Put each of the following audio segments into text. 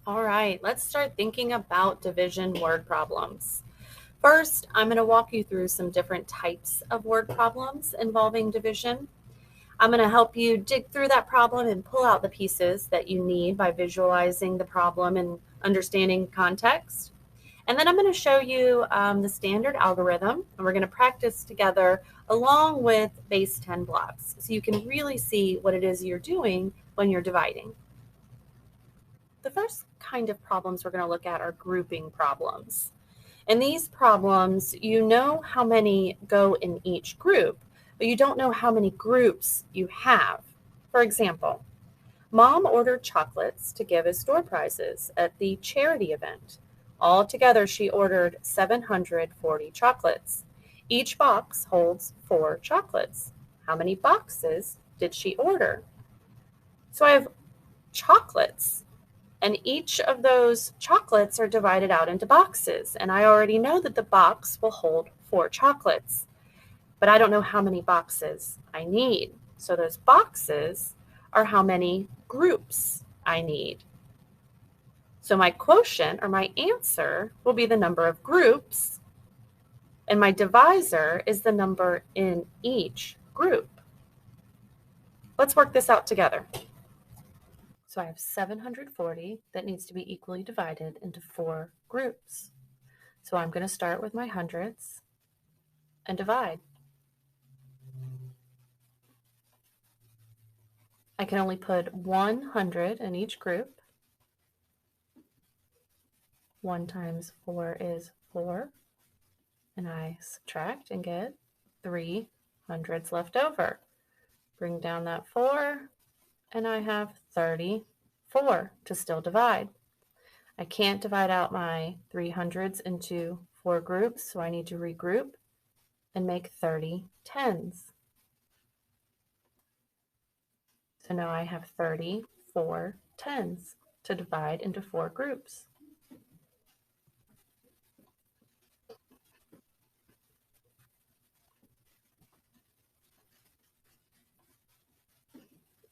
All right, let's start thinking about division word problems. First, I'm going to walk you through some different types of word problems involving division. I'm going to help you dig through that problem and pull out the pieces that you need by visualizing the problem and understanding context. And then I'm going to show you the standard algorithm, and we're going to practice together along with base 10 blocks so you can really see what it is you're doing when you're dividing. The first kind of problems we're going to look at are grouping problems. In these problems, you know how many go in each group, but you don't know how many groups you have. For example, Mom ordered chocolates to give as store prizes at the charity event. Altogether, she ordered 740 chocolates. Each box holds 4 chocolates. How many boxes did she order? So I have chocolates, and each of those chocolates are divided out into boxes. And I already know that the box will hold 4 chocolates, but I don't know how many boxes I need. So those boxes are how many groups I need. So my quotient, or my answer, will be the number of groups, and my divisor is the number in each group. Let's work this out together. So I have 740 that needs to be equally divided into 4 groups. So I'm going to start with my hundreds and divide. I can only put 100 in each group. 1 times 4 is 4. And I subtract and get 3 hundreds left over. Bring down that 4, and I have 34 to still divide. I can't divide out my 300s into 4 groups, so I need to regroup and make 30 tens. So now I have 34 tens to divide into 4 groups.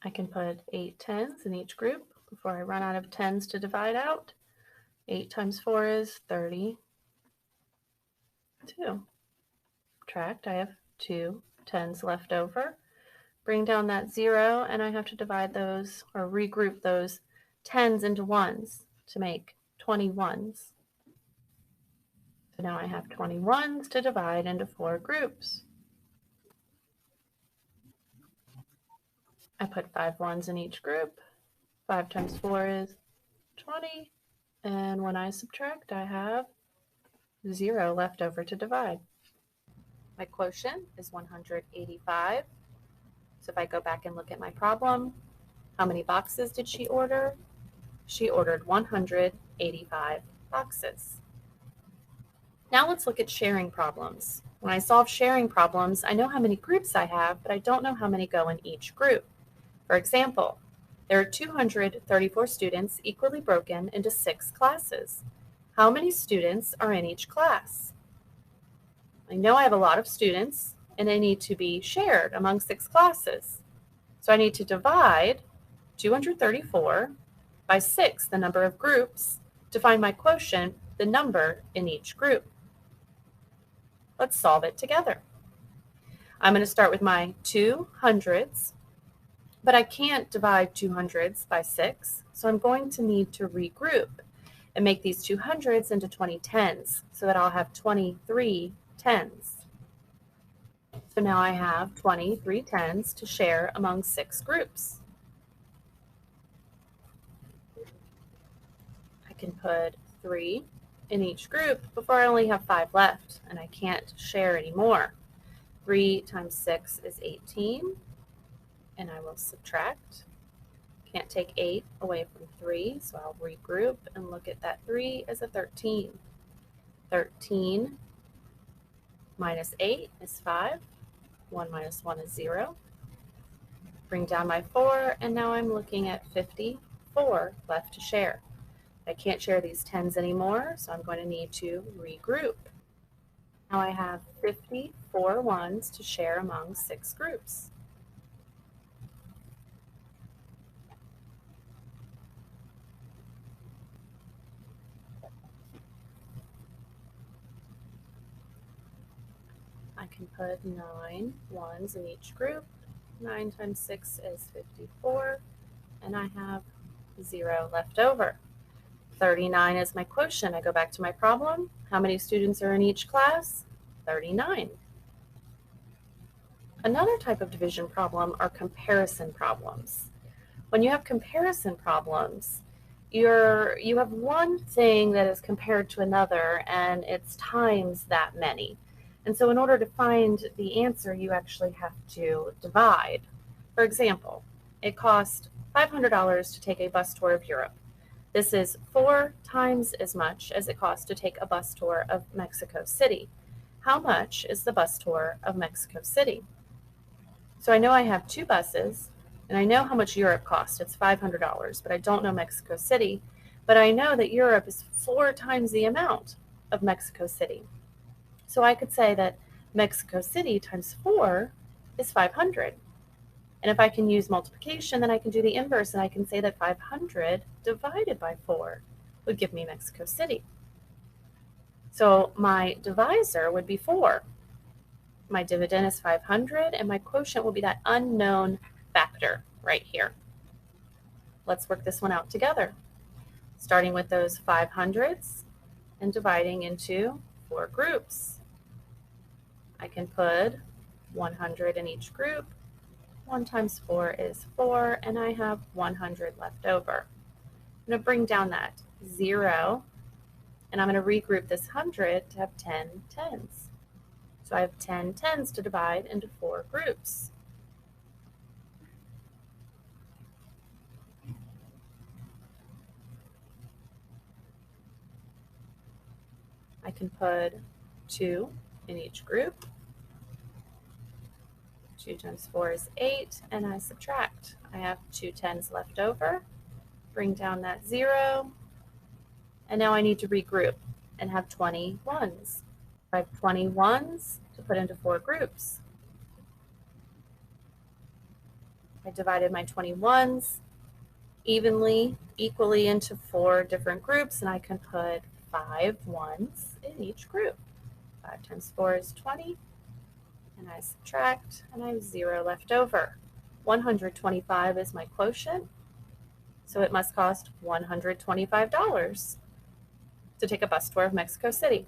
I can put 8 tens in each group before I run out of tens to divide out. 8 times 4 is 32. Subtract, I have 2 tens left over. Bring down that 0, and I have to divide those, or regroup those tens into ones to make 21s. So now I have 21s to divide into 4 groups. I put 5 ones in each group. 5 times 4 is 20. And when I subtract, I have 0 left over to divide. My quotient is 185. So if I go back and look at my problem, how many boxes did she order? She ordered 185 boxes. Now let's look at sharing problems. When I solve sharing problems, I know how many groups I have, but I don't know how many go in each group. For example, there are 234 students equally broken into 6 classes. How many students are in each class? I know I have a lot of students, and they need to be shared among 6 classes. So I need to divide 234 by 6, the number of groups, to find my quotient, the number in each group. Let's solve it together. I'm going to start with my 200s, but I can't divide 200s by 6, so I'm going to need to regroup and make these 200s into 20 tens so that I'll have 23 tens. So now I have 23 tens to share among 6 groups. I can put 3 in each group before I only have 5 left, and I can't share anymore. 3 times 6 is 18, and I will subtract. Can't take 8 away from 3, so I'll regroup and look at that 3 as a 13. 13 minus 8 is 5. 1 minus 1 is 0. Bring down my 4, and now I'm looking at 54 left to share. I can't share these tens anymore, so I'm going to need to regroup. Now I have 54 ones to share among 6 groups. can put 9 ones in each group. 9 times 6 is 54, and I have 0 left over. 39 is my quotient. I go back to my problem. How many students are in each class? 39. Another type of division problem are comparison problems. When you have comparison problems, you have one thing that is compared to another, and it's times that many. And so in order to find the answer, you actually have to divide. For example, it cost $500 to take a bus tour of Europe. This is 4 times as much as it costs to take a bus tour of Mexico City. How much is the bus tour of Mexico City? So I know I have 2 buses, and I know how much Europe costs. It's $500, but I don't know Mexico City. But I know that Europe is 4 times the amount of Mexico City. So I could say that Mexico City times 4 is 500. And if I can use multiplication, then I can do the inverse, and I can say that 500 divided by 4 would give me Mexico City. So my divisor would be 4. My dividend is 500, and my quotient will be that unknown factor right here. Let's work this one out together. Starting with those 500s and dividing into 4 groups. I can put 100 in each group. 1 times 4 is 4, and I have 100 left over. I'm going to bring down that 0, and I'm going to regroup this 100 to have 10 tens. So I have 10 tens to divide into 4 groups. I can put 2 in each group. 2 times 4 is 8, and I subtract. I have 2 tens left over. Bring down that 0, and now I need to regroup and have 20 ones. I have 20 ones to put into 4 groups. I divided my 20 ones equally into 4 different groups, and I can put 5 ones in each group. 5 times 4 is 20, and I subtract, and I have 0 left over. 125 is my quotient, so it must cost $125 to take a bus tour of Mexico City.